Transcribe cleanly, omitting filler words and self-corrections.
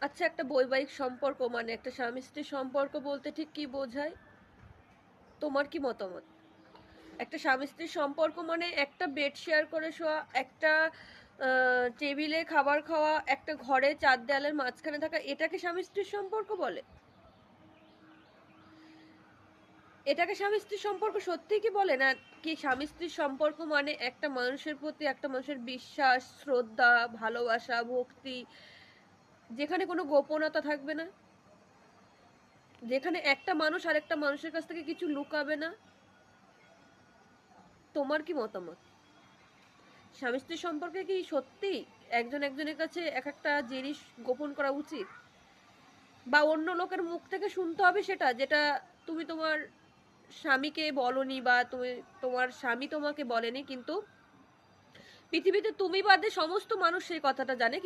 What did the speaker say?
আচ্ছা, একটা বৈবাহিক সম্পর্ক মানে একটা স্বামী স্ত্রীর সম্পর্ক বলতে ঠিক কি বোঝায়? তোমার কি মতামত? একটা স্বামী স্ত্রীর সম্পর্ক মানে একটা বেড শেয়ার করে শোয়া, একটা টেবিলে খাবার খাওয়া, একটা ঘরে চার দেয়ালের মাঝখানে থাকা, এটাকে স্বামী স্ত্রীর সম্পর্ক বলে? এটাকে স্বামী স্ত্রীর সম্পর্ক সত্যি কি বলে? না কি স্বামী স্ত্রীর সম্পর্ক মানে একটা মানুষের প্রতি একটা মানুষের বিশ্বাস, শ্রদ্ধা, ভালোবাসা, ভক্তি, যেখানে কোনো গোপনতা থাকবে না, যেখানে একটা মানুষ আরেকটা মানুষের কাছ থেকে কিছু লুকাবে না? তোমার কি মতামত? স্বামী স্ত্রীর সম্পর্কে কি সত্যি একজন একজনের কাছে এক একটা জিনিস গোপন করা উচিত, বা অন্য লোকের মুখ থেকে শুনতে হবে সেটা, যেটা তুমি তোমার স্বামীকে বলনি, বা তুমি তোমার স্বামী তোমাকে বলেনি, কিন্তু পৃথিবীতে তুমি বাদে সমস্ত মানুষ সেই কথাটা জানে?